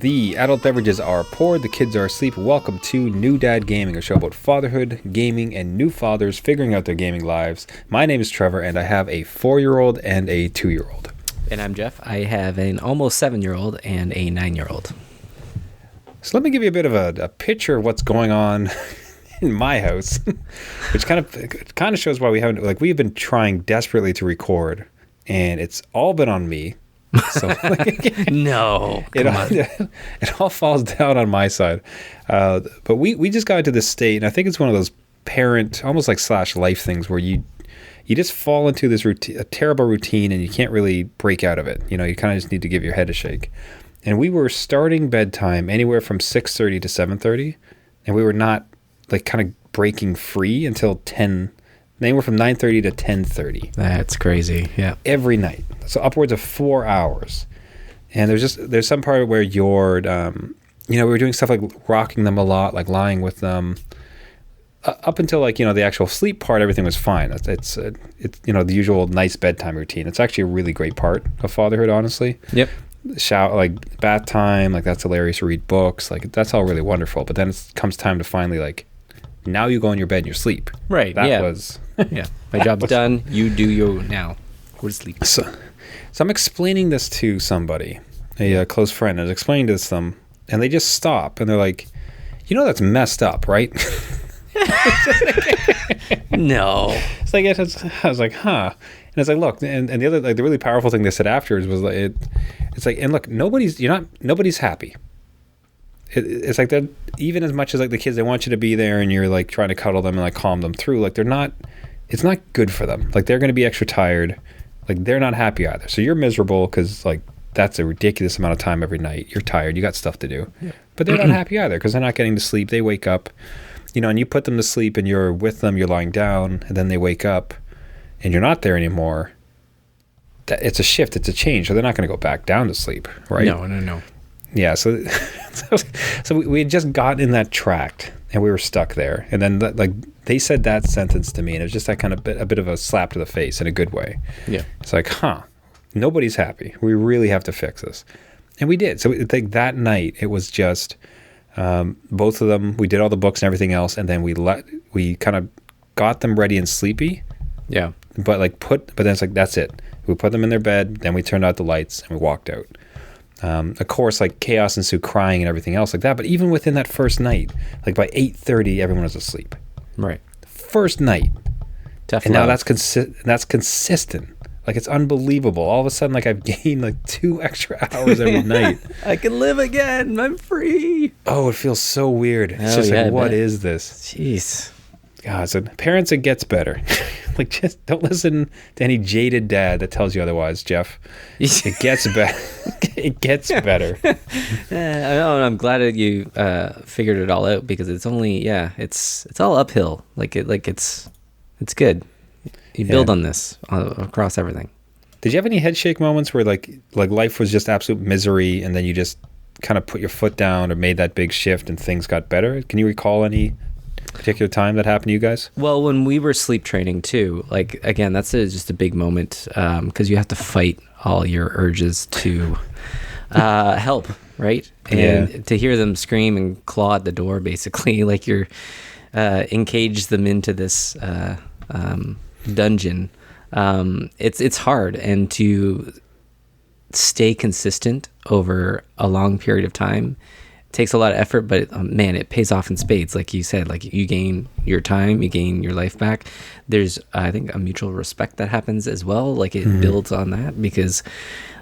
The adult beverages are poured, the kids are asleep. Welcome to New Dad Gaming, a show about fatherhood, gaming, and new fathers figuring out their gaming lives. My name is Trevor, and I have a 4-year-old and a 2-year-old. And I'm Jeff. I have an almost 7-year-old and a 9-year-old. So let me give you a bit of a picture of what's going on in my house, which kind of shows why we've been trying desperately to record, and it's all been on me. So No, it all falls down on my side. But we just got into this state, and I think it's one of those parent, almost like / life things where you just fall into this routine, a terrible routine, and you can't really break out of it. You know, you kind of just need to give your head a shake. And we were starting bedtime anywhere from 6:30 to 7:30, and we were not like kind of breaking free until 10. Anywhere from 9:30 to 10:30. That's crazy. Yeah. Every night. So upwards of 4 hours. And there's some part where you're, we were doing stuff like rocking them a lot, like lying with them. Up until the actual sleep part, everything was fine. It's the usual nice bedtime routine. It's actually a really great part of fatherhood, honestly. Yep. Shower, like bath time, like that's hilarious to read books. Like that's all really wonderful. But then it comes time to finally now you go in your bed and you sleep. Right. That yeah. was... yeah. My job's done. You do you now. Go to sleep. So I'm explaining this to somebody, a close friend. I was explaining this to them, and they just stop, and they're like, that's messed up, right? No. It's like, I was like, huh. And it's like, look, and the other, the really powerful thing they said afterwards was it's like, and look, nobody's happy. It's like that, even as much as the kids, they want you to be there and you're trying to cuddle them and calm them through, it's not good for them. They're going to be extra tired. They're not happy either. So you're miserable because that's a ridiculous amount of time every night. You're tired. You got stuff to do. Yeah. But they're not happy either because they're not getting to sleep. They wake up, and you put them to sleep and you're with them, you're lying down, and then they wake up and you're not there anymore. It's a shift. It's a change. So they're not going to go back down to sleep, right? No. Yeah, so we had just gotten in that tract and we were stuck there. And then they said that sentence to me, and it was just that kind of a bit of a slap to the face in a good way. Yeah. It's like, nobody's happy. We really have to fix this. And we did. So that night it was just both of them. We did all the books and everything else, and then we kind of got them ready and sleepy. Yeah. But then it's that's it. We put them in their bed, then we turned out the lights and we walked out. Of course, chaos ensued, crying and everything else like that. But even within that first night, by 8:30, everyone was asleep. Right. First night. Tough and love. now that's consistent. It's unbelievable. All of a sudden, I've gained 2 extra hours every night. I can live again. I'm free. Oh, it feels so weird. It's just what is this? Jeez. God, so parents, it gets better. Just don't listen to any jaded dad that tells you otherwise, Jeff. It gets better. It gets better. I'm glad that you figured it all out, because it's only it's all uphill. It's good. You build on this across everything. Did you have any head shake moments where life was just absolute misery, and then you just kind of put your foot down or made that big shift and things got better? Can you recall any particular time that happened to you guys? Well, when we were sleep training too, again, that's just a big moment, because you have to fight all your urges to help, right? And to hear them scream and claw at the door, basically, you're encaged them into this dungeon. It's hard, and to stay consistent over a long period of time takes a lot of effort, but man, it pays off in spades. Like you said, you gain your time, you gain your life back. There's, I think, a mutual respect that happens as well. It builds on that, because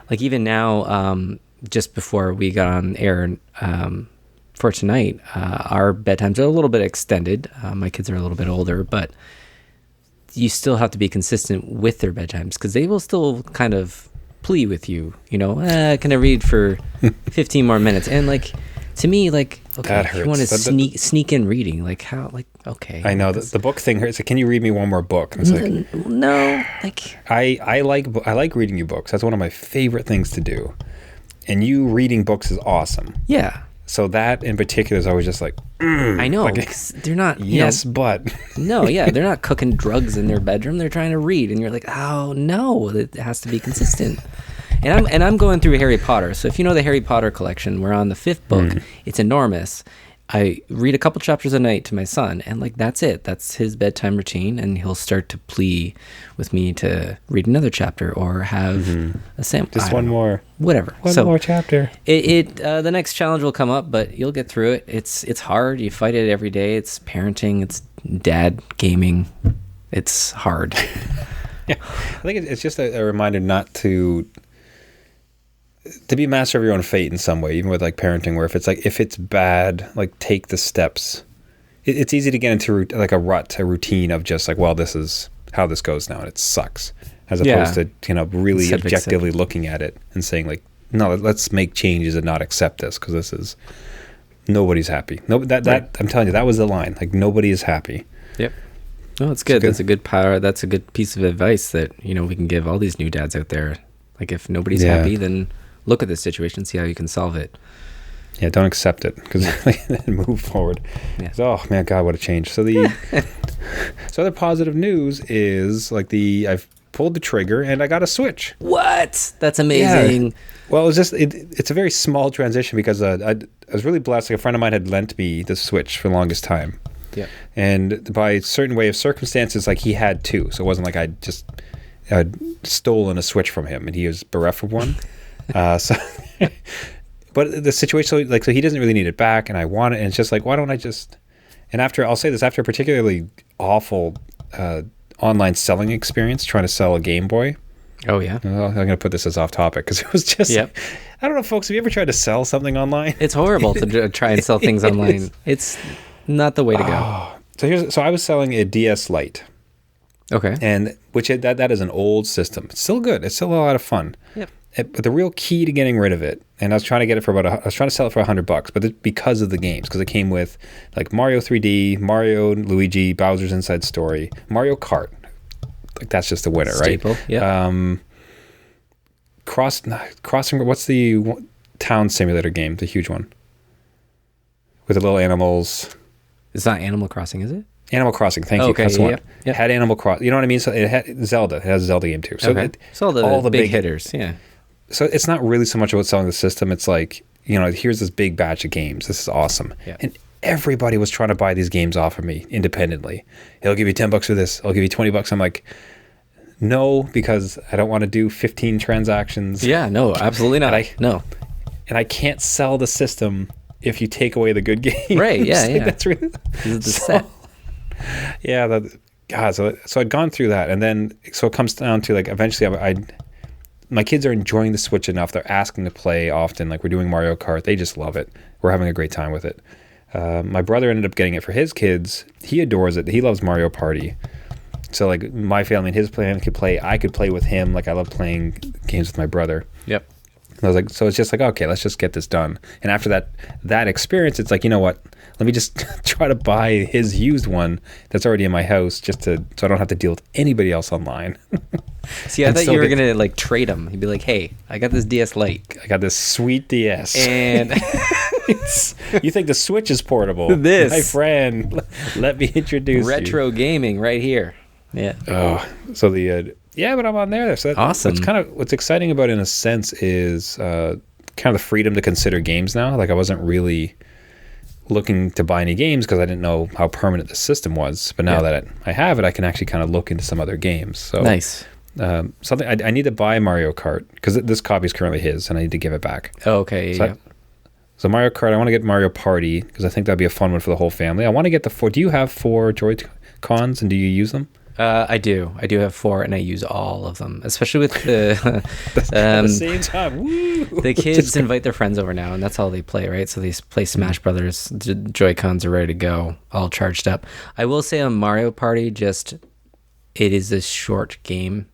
even now, just before we got on air for tonight, our bedtimes are a little bit extended. My kids are a little bit older, but you still have to be consistent with their bedtimes, because they will still kind of plea with you, can I read for 15 more minutes? And to me, okay, if you want to sneak in reading, okay. I know the book thing hurts. Can you read me one more book? And it's no, I like reading you books. That's one of my favorite things to do. And you reading books is awesome. Yeah. So that in particular is always just I know, they're not. But no, they're not cooking drugs in their bedroom. They're trying to read, and you're like, oh no, it has to be consistent. I'm going through Harry Potter. So if you know the Harry Potter collection, we're on the 5th book. It's enormous. I read a couple chapters a night to my son, and like that's it. That's his bedtime routine, and he'll start to plea with me to read another chapter or have a sandwich. Just one more, whatever. One more chapter. The next challenge will come up, but you'll get through it. It's hard. You fight it every day. It's parenting. It's dad gaming. It's hard. Yeah, I think it's just a reminder not to be master of your own fate in some way, even with like parenting, where if it's bad, like take the steps. It's easy to get into like a routine of just like, well, this is how this goes now, and it sucks, as opposed to really objectively looking at it and saying like, no, let's make changes and not accept this because this is nobody's happy. No, that I'm telling you, that was the line. Like nobody is happy. Yep. No, it's good. That's a good power. That's a good piece of advice that we can give all these new dads out there. Like if nobody's happy, then look at this situation, see how you can solve it. Yeah, don't accept it because then move forward. Yeah. Oh man, God, what a change. So so other positive news is like I've pulled the trigger and I got a Switch. What? That's amazing. Yeah. Well, it's a very small transition because I was really blessed. Like a friend of mine had lent me the Switch for the longest time. Yeah. And by a certain way of circumstances, like he had two, so it wasn't like I'd stolen a Switch from him and he was bereft of one. But the situation, like, so he doesn't really need it back, and I want it, and it's just like, why don't I just? And after a particularly awful online selling experience, trying to sell a Game Boy. Oh yeah. Well, I'm gonna put this as off topic because it was just. Yep. I don't know, folks. Have you ever tried to sell something online? It's horrible to try and sell things online. It's not the way to go. So I was selling a DS Lite. Okay. And that is an old system. It's still good. It's still a lot of fun. Yep. But the real key to getting rid of it, and I was trying to get it for I was trying to sell it for $100, but because of the games, because it came with like Mario 3D, Mario and Luigi, Bowser's Inside Story, Mario Kart. Like that's just the winner, Staple, right? Yeah. Crossing. What's the town simulator game? The huge one with the little animals. It's not Animal Crossing, is it? Animal Crossing, thank you. Okay, that's the one. Yep. Had Animal Crossing. You know what I mean? So it had Zelda. It has a Zelda game too. So all the big hitters, yeah. So it's not really so much about selling the system. It's like, here's this big batch of games. This is awesome. Yeah. And everybody was trying to buy these games off of me independently. He'll give you $10 for this. I'll give you $20. I'm like, no, because I don't want to do 15 transactions. Yeah, no, absolutely not. No. And I can't sell the system if you take away the good games. Right, yeah, yeah. That's really... the set. Yeah, so I'd gone through that, and then so it comes down to like eventually my kids are enjoying the Switch enough. They're asking to play often. Like we're doing Mario Kart. They just love it. We're having a great time with it. My brother ended up getting it for his kids. He adores it. He loves Mario Party. So like my family and his family could play. I could play with him. Like I love playing games with my brother. Yep. And I was like, so it's just like, okay, let's just get this done. And after that experience, it's like, you know what? Let me just try to buy his used one that's already in my house so I don't have to deal with anybody else online. See, I thought you were going to like trade him. He'd be like, hey, I got this DS Lite. I got this sweet DS. And you think the Switch is portable? This. My friend, let me introduce retro gaming right here. Yeah. Oh, so but I'm on there. So awesome. It's kind of what's exciting about it in a sense is kind of the freedom to consider games now. Like I wasn't really looking to buy any games because I didn't know how permanent the system was. But now that I have it, I can actually kind of look into some other games. So nice. Something I need to buy Mario Kart because this copy is currently his, and I need to give it back. Oh, okay. So Mario Kart, I want to get Mario Party because I think that'd be a fun one for the whole family. I want to get the 4. Do you have 4 Joy-Cons and do you use them? I do have 4 and I use all of them, especially with the at the same time. Woo! The kids invite their friends over now and that's all they play, right? So they play Smash Brothers. The Joy-Cons are ready to go, all charged up. I will say on Mario Party, it is a short game.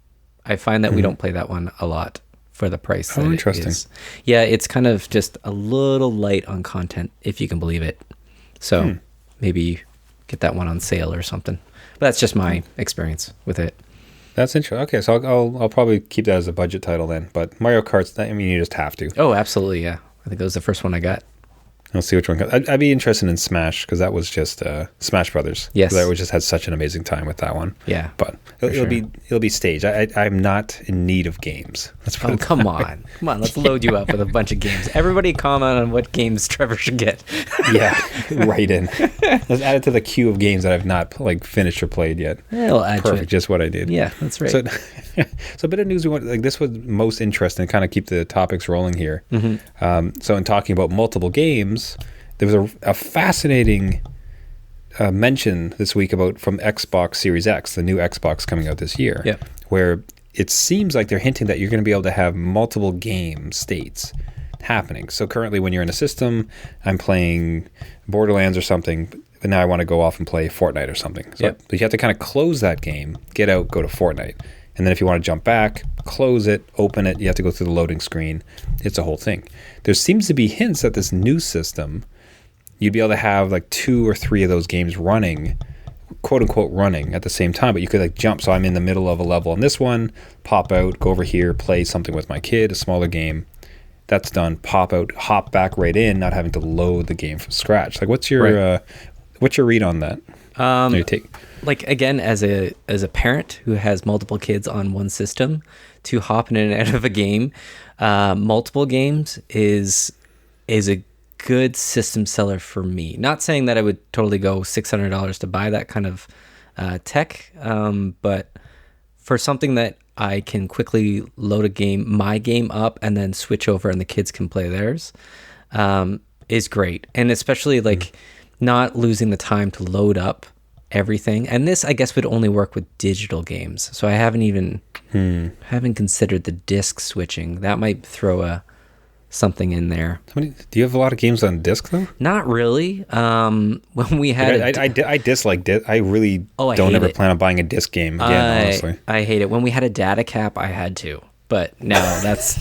I find that we don't play that one a lot for the price that interesting. It is. Yeah, it's kind of just a little light on content, if you can believe it. So maybe get that one on sale or something. But that's just my experience with it. That's interesting. Okay, so I'll probably keep that as a budget title then. But Mario Kart's, you just have to. Oh, absolutely, yeah. I think that was the first one I got. I'll see which one. I'd be interested in Smash because that was just Smash Brothers. Yes, I just had such an amazing time with that one. Yeah, but it'll be staged. I'm not in need of games. Come on. Let's load you up with a bunch of games. Everybody comment on what games Trevor should get. Yeah, right in. Let's add it to the queue of games that I've not like finished or played yet. It'll add Perfect, to it. Just what I did. Yeah, that's right. So a bit of news. This was most interesting. Kind of keep the topics rolling here. Mm-hmm. So in talking about multiple games. There was a fascinating mention this week from Xbox Series X, the new Xbox coming out this year, where it seems like they're hinting that you're going to be able to have multiple game states happening. So currently when you're in a system, I'm playing Borderlands or something, but now I want to go off and play Fortnite or something. So you have to kind of close that game, get out, go to Fortnite. And then if you want to jump back, close it, open it, you have to go through the loading screen. It's a whole thing. There seems to be hints that this new system, you'd be able to have like 2 or 3 of those games running, quote unquote running at the same time, but you could like jump. So I'm in the middle of a level on this one, pop out, go over here, play something with my kid, a smaller game. That's done. Pop out, hop back right in, not having to load the game from scratch. Like what's your read on that? Your take? Like again, as a parent who has multiple kids on one system, to hop in and out of a game, multiple games is a good system seller for me. Not saying that I would totally go $600 to buy that kind of tech, but for something that I can quickly load my game up, and then switch over and the kids can play theirs, is great. And especially like not losing the time to load up everything. And this, I guess, would only work with digital games. So I haven't considered the disc switching. That might throw something in there. Do you have a lot of games on disc though? Not really. When we had, I dislike disc. I really don't ever plan on buying a disc game again. Honestly, I hate it. When we had a data cap, I had to, but no, that's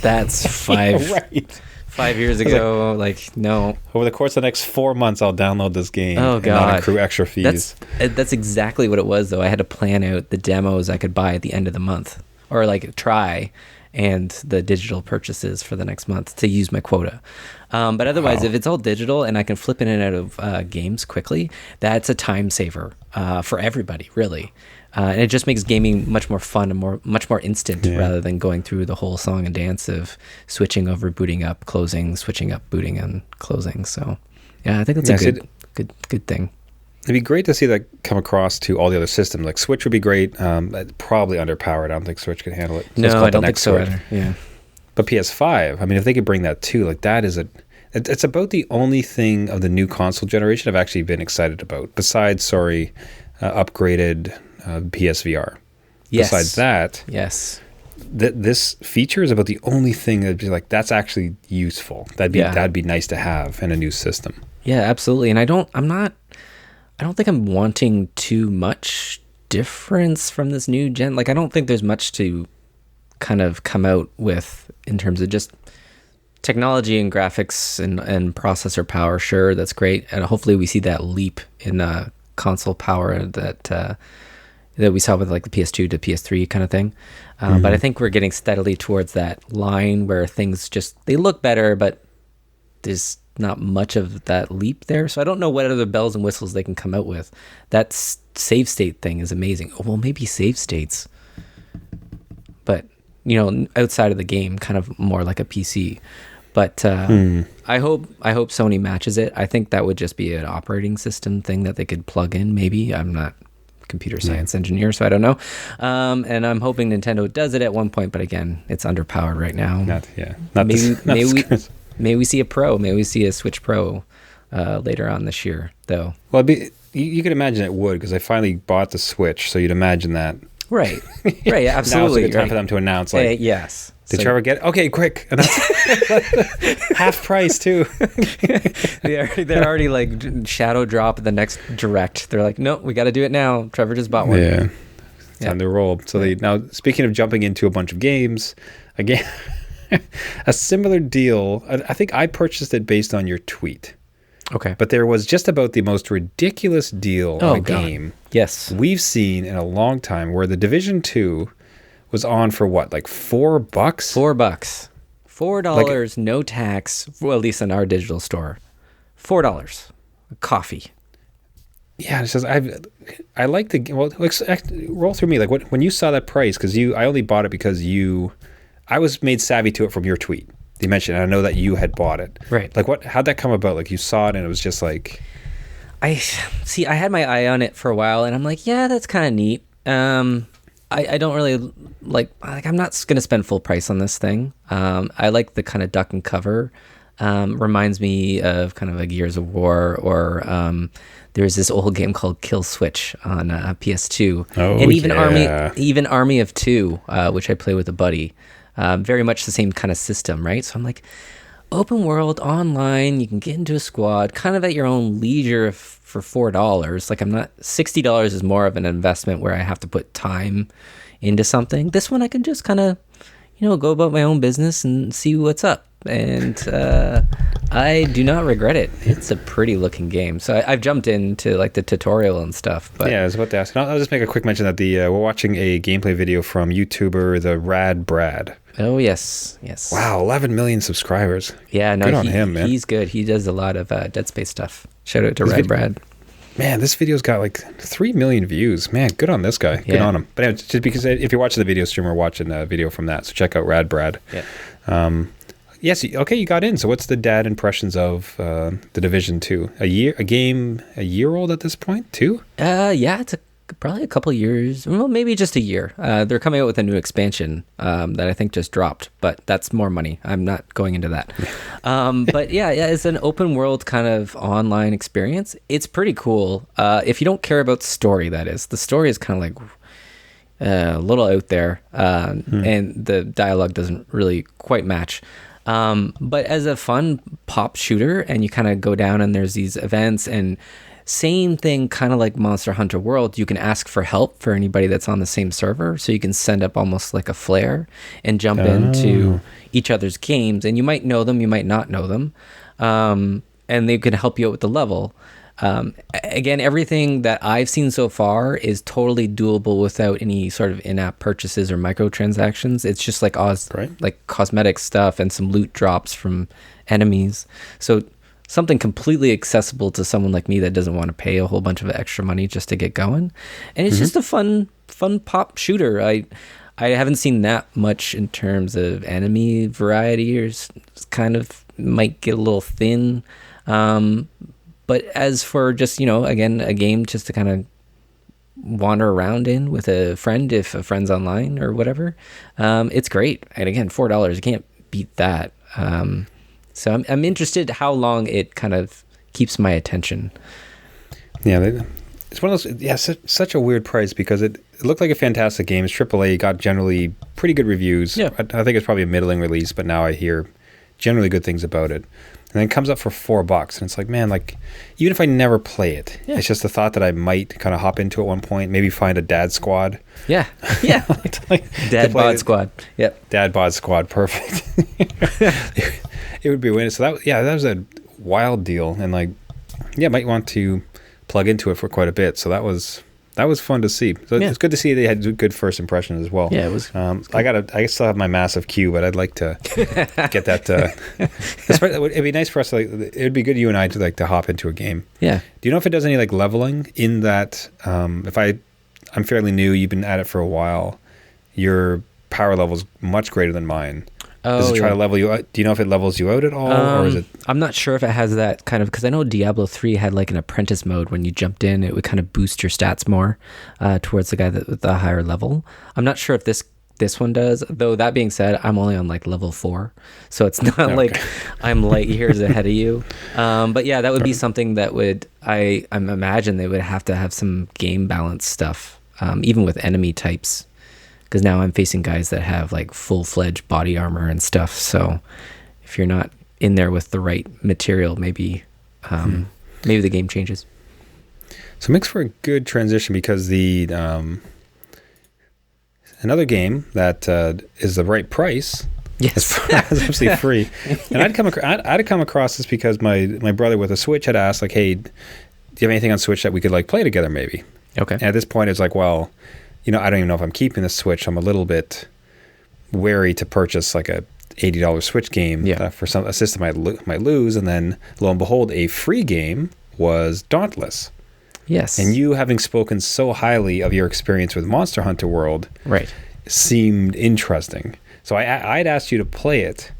5. Right. 5 years ago, no. Over the course of the next 4 months, I'll download this game. Oh God! And not accrue extra fees. That's exactly what it was, though. I had to plan out the demos I could buy at the end of the month, or try, and the digital purchases for the next month to use my quota. But otherwise, if it's all digital and I can flip in and out of games quickly, that's a time saver for everybody, really. And it just makes gaming much more fun and much more instant, rather than going through the whole song and dance of switching over, booting up, closing, switching up, booting and closing. So, yeah, I think that's a good thing. It'd be great to see that come across to all the other systems. Like Switch would be great. Probably underpowered. I don't think Switch can handle it. So I don't think so either. Yeah. But PS5, I mean, if they could bring that too, like that is it's about the only thing of the new console generation I've actually been excited about. Besides, upgraded PSVR. Yes. Besides that, yes, this feature is about the only thing that'd be like that's actually useful. That'd be nice to have in a new system. Yeah, absolutely. And I don't think I'm wanting too much difference from this new gen. Like I don't think there's much to kind of come out with in terms of just technology and graphics and processor power. Sure, that's great, and hopefully we see that leap in console power that we saw with like the PS2 to PS3 kind of thing. But I think we're getting steadily towards that line where things they look better, but there's not much of that leap there. So I don't know what other bells and whistles they can come out with. That save state thing is amazing. Oh, well, maybe save states, but outside of the game, kind of more like a PC. But I hope Sony matches it. I think that would just be an operating system thing that they could plug in. Maybe. I'm not a computer science engineer, so I don't know. And I'm hoping Nintendo does it at one point. But again, it's underpowered right now. Maybe we see a Pro. Maybe we see a Switch Pro later on this year, though. Well, you could imagine it would, because I finally bought the Switch, so you'd imagine that. Right. Right. Absolutely. Now it's a good time for them to announce, yes. Did Trevor get it? Okay, quick. And that's half price too. They're already like shadow drop the next direct. They're like, no, we got to do it now. Trevor just bought one. Yeah, it's time to roll. So now, speaking of jumping into a bunch of games, again, a similar deal. I think I purchased it based on your tweet. Okay, but there was just about the most ridiculous deal on a game we've seen in a long time, where the Division 2 was on for what, like $4? $4. $4, no tax. Well, at least in our digital store. $4, coffee. Yeah, it says I like the well. Roll through me like when you saw that price because I only bought it because I was made savvy to it from your tweet. You mentioned, and I know that you had bought it. Right. Like how'd that come about? Like you saw it and it was just like. I had my eye on it for a while, and I'm like, yeah, that's kind of neat. I don't really like I'm not gonna spend full price on this thing. I like the kind of duck and cover. Reminds me of kind of like Gears of War or there's this old game called Kill Switch on PS2. Oh, and even yeah. Army of Two, which I play with a buddy. Very much the same kind of system, right? So I'm like, open world, online, you can get into a squad, kind of at your own leisure for $4. Like $60 is more of an investment where I have to put time into something. This one I can just kind of, go about my own business and see what's up. And I do not regret it. It's a pretty looking game. So I've jumped into like the tutorial and stuff. But yeah, I was about to ask. I'll just make a quick mention that we're watching a gameplay video from YouTuber the Rad Brad. Oh yes. Wow, 11 million subscribers. Yeah, no, good on him, man. He's good. He does a lot of Dead Space stuff. Shout out to Rad Brad. Man, this video's got like 3 million views. Man, good on this guy. Good on him. But anyway, just because if you're watching the video stream, we're watching a video from that. So check out Rad Brad. Yeah. Yes. Okay, you got in. So what's the dad impressions of the Division 2? A year old at this point? 2? Yeah, it's probably a couple years. Well, maybe just a year. They're coming out with a new expansion that I think just dropped, but that's more money. I'm not going into that. But yeah, it's an open world kind of online experience. It's pretty cool. If you don't care about story, that is. The story is kind of like a little out there, and the dialogue doesn't really quite match. But as a fun pop shooter, and you kind of go down and there's these events, and same thing, kind of like Monster Hunter World, you can ask for help for anybody that's on the same server. So you can send up almost like a flare and jump into each other's games, and you might know them, you might not know them. And they can help you out with the level. Again, everything that I've seen so far is totally doable without any sort of in-app purchases or microtransactions. It's just like like cosmetic stuff and some loot drops from enemies. So something completely accessible to someone like me that doesn't want to pay a whole bunch of extra money just to get going. And it's just a fun pop shooter. I haven't seen that much in terms of enemy variety, or kind of might get a little thin. But as for just, again, a game just to kind of wander around in with a friend, if a friend's online or whatever, it's great. And again, $4, you can't beat that. So I'm interested how long it kind of keeps my attention. Yeah, it's one of those. Yeah, such a weird price because it looked like a fantastic game. It's AAA, got generally pretty good reviews. Yeah. I think it's probably a middling release, but now I hear generally good things about it. And then it comes up for $4, and it's like, man, like even if I never play it, it's just the thought that I might kind of hop into at one point, maybe find a dad squad. Yeah, Dad bod squad. Yep, dad bod squad, perfect. It would be winning. So that was a wild deal, and might want to plug into it for quite a bit. So that was fun to see. So it's good to see they had good first impressions as well. Yeah, it was. I still have my massive queue, but I'd like to get that. It'd be nice for us. It'd be good you and I to hop into a game. Yeah. Do you know if it does any leveling in that? If I'm fairly new, you've been at it for a while. Your power level is much greater than mine. Does it try to level you out? Do you know if it levels you out at all, or is it? I'm not sure if it has that kind of, because I know Diablo 3 had like an apprentice mode. When you jumped in, it would kind of boost your stats more towards the guy with the higher level. I'm not sure if this one does. Though that being said, I'm only on level 4, so it's not like I'm light years ahead of you. But yeah, that would be something that would I imagine they would have to have some game balance stuff, even with enemy types. Because now I'm facing guys that have full-fledged body armor and stuff. So if you're not in there with the right material, maybe the game changes. So it makes for a good transition because the another game that is the right price. Yes, it's absolutely free. And I'd come across this because my brother with a Switch had asked hey, do you have anything on Switch that we could play together maybe? Okay. And at this point it's well. I don't even know if I'm keeping the Switch. I'm a little bit wary to purchase $80 Switch game for a system I might lose, and then lo and behold, a free game was Dauntless. Yes. And you, having spoken so highly of your experience with Monster Hunter World, right, seemed interesting. So I'd asked you to play it.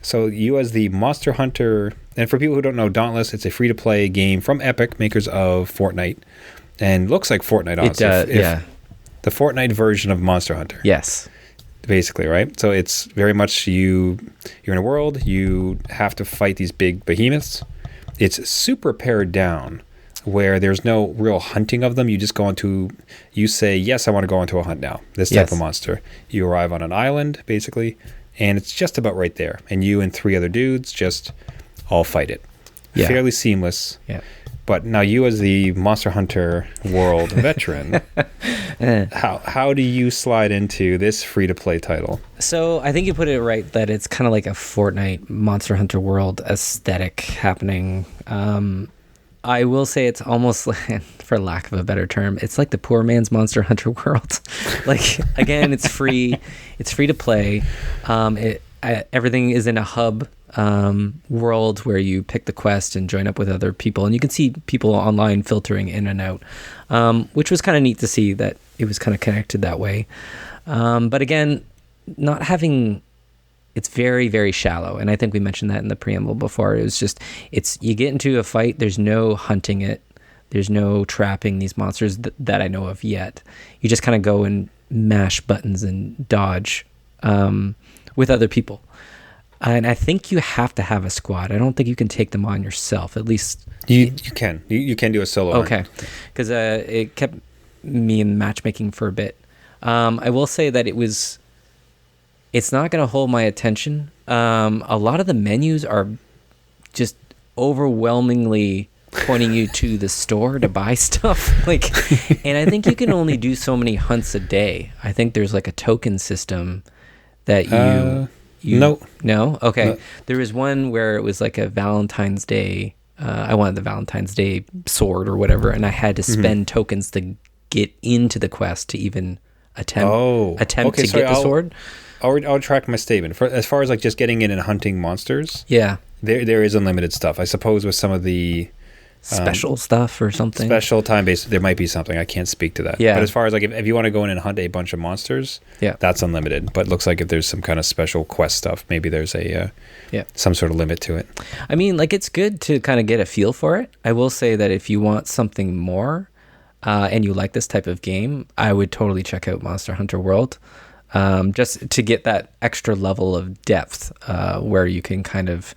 So you, as the Monster Hunter, and for people who don't know, Dauntless, it's a free-to-play game from Epic, makers of Fortnite, and looks like Fortnite, honestly. It does, The Fortnite version of Monster Hunter. Yes. Basically, right? So it's very much you're in a world, you have to fight these big behemoths. It's super pared down, where there's no real hunting of them. You just go into, you say, yes, I want to go into a hunt now, this type of monster. You arrive on an island, basically, and it's just about right there. And you and 3 other dudes just all fight it. Yeah. Fairly seamless. Yeah. But now you, as the Monster Hunter World veteran, how do you slide into this free-to-play title? So I think you put it right that it's kind of like a Fortnite Monster Hunter World aesthetic happening. I will say it's almost, for lack of a better term, it's like the poor man's Monster Hunter World. Like, again, it's free. It's free to play. Everything is in a hub world where you pick the quest and join up with other people. And you can see people online filtering in and out, which was kind of neat to see that it was kind of connected that way. But again, not having... It's very, very shallow. And I think we mentioned that in the preamble before. It was just, you get into a fight, there's no hunting it. There's no trapping these monsters that I know of yet. You just kind of go and mash buttons and dodge with other people. And I think you have to have a squad. I don't think you can take them on yourself, at least. You can. You can do a solo Okay. Because it kept me in matchmaking for a bit. I will say that it's not going to hold my attention. A lot of the menus are just overwhelmingly pointing you to the store to buy stuff. And I think you can only do so many hunts a day. I think there's like a token system that No? Okay. No. There was one where it was like a Valentine's Day. I wanted the Valentine's Day sword or whatever, and I had to spend tokens to get into the quest to even attempt to get the sword. I'll track my statement. As far as like just getting in and hunting monsters, there is unlimited stuff. I suppose with some of the special stuff or something, special time-based, there might be something. I can't speak to that. But as far as like if you want to go in and hunt a bunch of monsters, that's unlimited. But it looks like if there's some kind of special quest stuff, maybe there's some sort of limit to it. I mean, like, it's good to kind of get a feel for it. I will say that if you want something more and you like this type of game, I would totally check out Monster Hunter World. Just to get that extra level of depth where you can kind of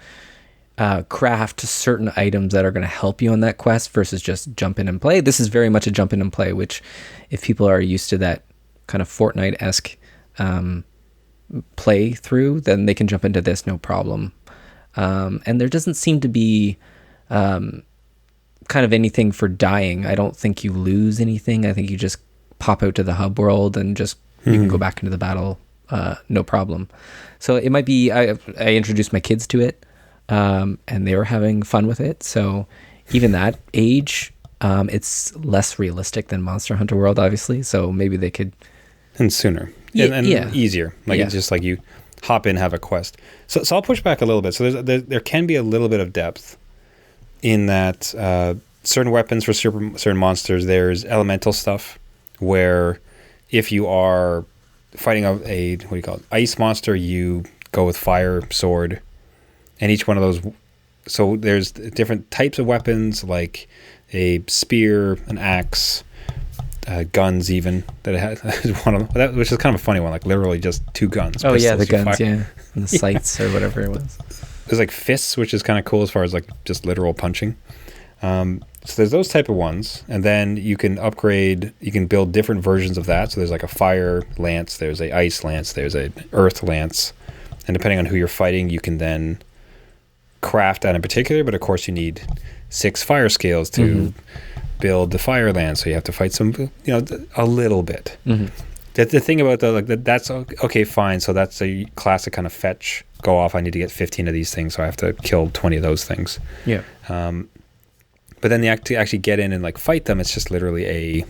craft certain items that are going to help you on that quest versus just jump in and play. This is very much a jump in and play, which if people are used to that kind of Fortnite-esque play through, then they can jump into this no problem. And there doesn't seem to be kind of anything for dying. I don't think you lose anything. I think you just pop out to the hub world and just you can go back into the battle, no problem. So it might be, I introduced my kids to it, and they were having fun with it. So even that age, it's less realistic than Monster Hunter World, obviously. So maybe they could... And sooner. And easier. It's just like you hop in, have a quest. So I'll push back a little bit. So there can be a little bit of depth in that certain weapons for certain monsters, there's elemental stuff where... If you are fighting ice monster, you go with fire sword, and each one of those. So there's different types of weapons, like a spear, an axe, guns, even that it has one of them, which is kind of a funny one, like literally just 2 guns. Oh yeah, the guns, and the sights or whatever it was. There's like fists, which is kind of cool as far as like just literal punching. So there's those type of ones, and then you can upgrade, you can build different versions of that. So there's like a fire lance, there's a ice lance, there's a earth lance, and depending on who you're fighting, you can then craft that in particular, but of course you need 6 fire scales to build the fire lance, so you have to fight some, a little bit. The thing about that's okay, fine, so that's a classic kind of fetch, go off, I need to get 15 of these things, so I have to kill 20 of those things. But then to actually get in and like fight them, it's just literally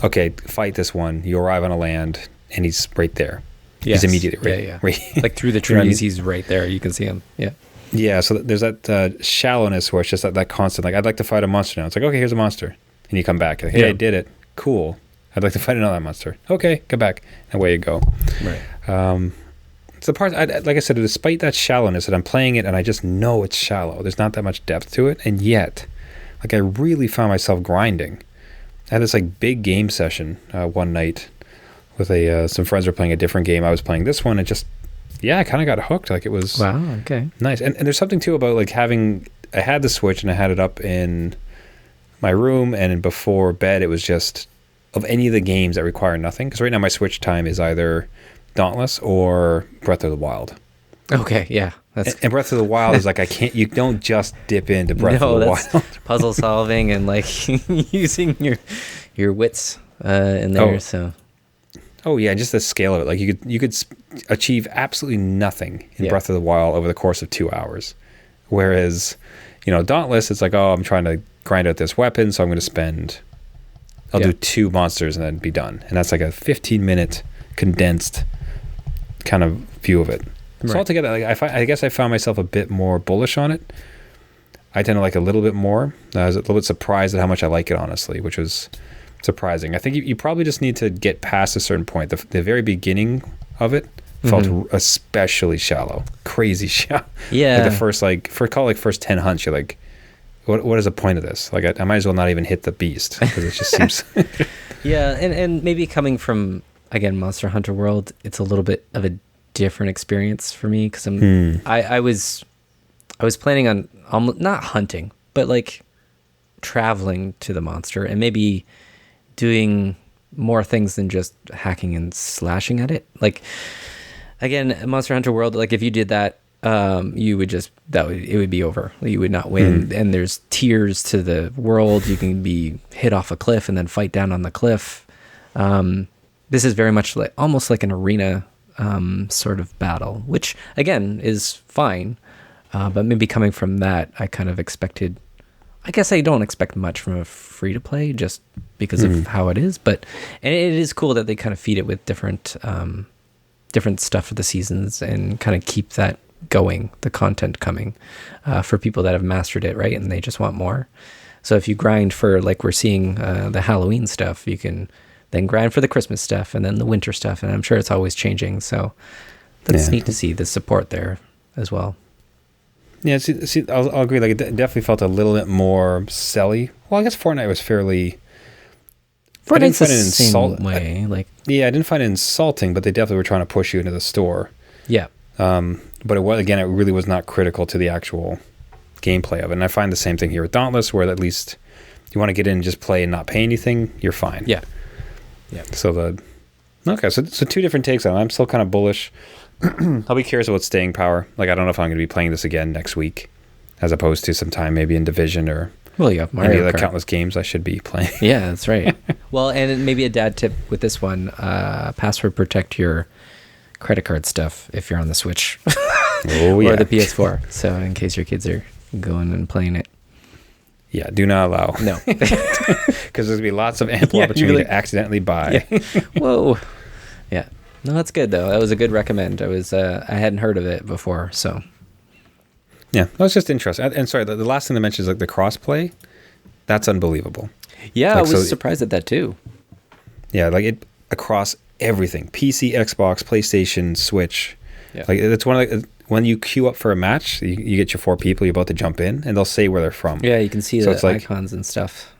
fight this one. You arrive on a land, and he's right there. Yes. He's immediately right. Yeah. right Like through the trees, he's right there. You can see him. Yeah. Yeah, so there's that shallowness where it's just that constant, like, I'd like to fight a monster now. It's like, okay, here's a monster. And you come back. Like, hey, I did it. Cool. I'd like to fight another monster. Okay, come back. And away you go. Right. It's the part, like I said, despite that shallowness, that I'm playing it and I just know it's shallow. There's not that much depth to it. And yet, like, I really found myself grinding. I had this, like, big game session one night with some friends were playing a different game. I was playing this one and just... Yeah, I kind of got hooked. Like, it was nice. And there's something too about like I had the Switch and I had it up in my room, and before bed it was just of any of the games that require nothing. Because right now my Switch time is either Dauntless or Breath of the Wild. Okay, yeah. And Breath of the Wild is like, you don't just dip into Breath of the Wild. Puzzle solving and like using your wits in there. So. Oh yeah, just the scale of it. Like you could achieve absolutely nothing in Breath of the Wild over the course of 2 hours. Whereas, Dauntless, it's like, oh, I'm trying to grind out this weapon, so I'm going to I'll do 2 monsters and then be done. And that's like a 15-minute condensed kind of view of it. Right. So altogether, like, I guess I found myself a bit more bullish on it. I tend to like a little bit more. I was a little bit surprised at how much I like it, honestly, which was surprising. I think you probably just need to get past a certain point. The very beginning of it felt especially shallow, crazy shallow. Yeah. Like the first 10 hunts, you're like, what is the point of this? Like, I might as well not even hit the beast, because it just seems... Yeah, and maybe coming from, again, Monster Hunter World, it's a little bit of a different experience for me, because I was planning on not hunting, but like traveling to the monster and maybe doing more things than just hacking and slashing at it. Like, again, Monster Hunter World, like if you did that, you would it would be over. You would not win. And there's tiers to the world. You can be hit off a cliff and then fight down on the cliff. This is very much like almost like an arena sort of battle, which again is fine. But maybe coming from that, I kind of expected, I guess I don't expect much from a free-to-play just because of how it is, and it is cool that they kind of feed it with different stuff for the seasons and kind of keep that going, the content coming for people that have mastered it, right? And they just want more. So if you grind for, like we're seeing the Halloween stuff, you can then grind for the Christmas stuff and then the winter stuff, and I'm sure it's always changing. So that's neat to see the support there as well. Yeah, see, I'll agree. Like, it definitely felt a little bit more selly. Well, I guess Fortnite was fairly... Fortnite's the same way. Like, yeah, I didn't find it insulting, but they definitely were trying to push you into the store. Yeah. But it really was not critical to the actual gameplay of it. And I find the same thing here with Dauntless, where at least you want to get in and just play and not pay anything, you're fine. Yeah. So so 2 different takes on it. I'm still kind of bullish. I'll be curious about staying power. Like, I don't know if I'm going to be playing this again next week, as opposed to sometime maybe in Division or Mario any of the Kart. countless games I should be playing. Yeah, that's right. Well, and maybe a dad tip with this one: password protect your credit card stuff if you're on the Switch or the PS4. So in case your kids are going and playing it. Yeah, do not allow. No, because there's going to be lots of ample opportunity to accidentally buy. Yeah. Whoa. Yeah. No, that's good though. That was a good recommend. I hadn't heard of it before, so. Yeah, that was just interesting. And sorry, the last thing to mention is like the crossplay. That's unbelievable. Yeah, like, I was surprised at that too. Yeah, like it across everything: PC, Xbox, PlayStation, Switch. Yeah. Like, it's one of the, when you queue up for a match, you get your 4 people, you're about to jump in, and they'll say where they're from. Yeah, you can see the icons and stuff.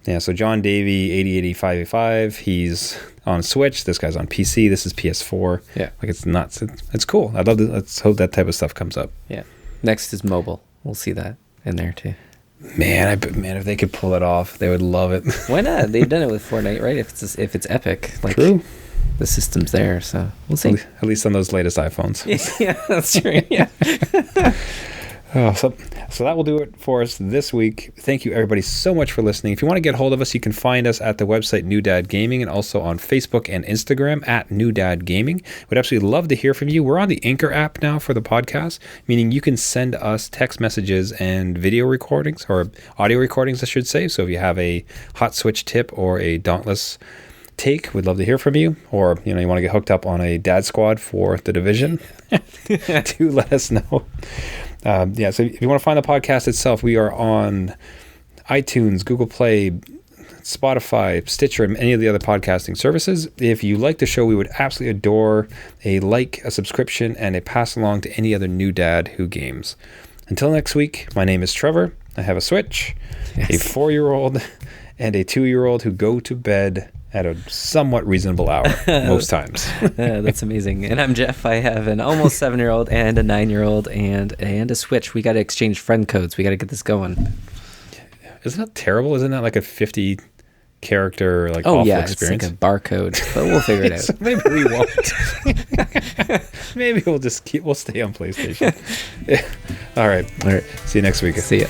Yeah, so John Davey, 808585, he's on Switch. This guy's on PC. This is PS4. Yeah. Like, it's nuts. It's cool. I'd love to. Let's hope that type of stuff comes up. Yeah. Next is mobile. We'll see that in there too. Man, if they could pull it off, they would love it. Why not? They've done it with Fortnite, right? If it's Epic, like, true. The system's there, so we'll see. At least on those latest iPhones. Yeah, that's true. Yeah. So that will do it for us this week. Thank you, everybody, so much for listening. If you want to get hold of us, you can find us at the website New Dad Gaming, and also on Facebook and Instagram at New Dad Gaming. We'd absolutely love to hear from you. We're on the Anchor app now for the podcast, meaning you can send us text messages and video recordings, or audio recordings, I should say. So if you have a hot Switch tip or a Dauntless take, we'd love to hear from you. Or, you want to get hooked up on a dad squad for The Division, do let us know. So if you want to find the podcast itself, we are on iTunes, Google Play, Spotify, Stitcher, and any of the other podcasting services. If you like the show, we would absolutely adore a like, a subscription, and a pass along to any other new dad who games. Until next week, my name is Trevor. I have a Switch, a 4-year-old, and a 2-year-old who go to bed at a somewhat reasonable hour most times. That's amazing. And I'm Jeff. I have an almost 7-year-old and a 9-year-old and a Switch. We got to exchange friend codes. We got to get this going. Isn't that terrible? Isn't that like a 50 character awful experience? It's like a barcode, but we'll figure it out. So maybe we won't. Maybe we'll stay on PlayStation. All right. See you next week. See ya.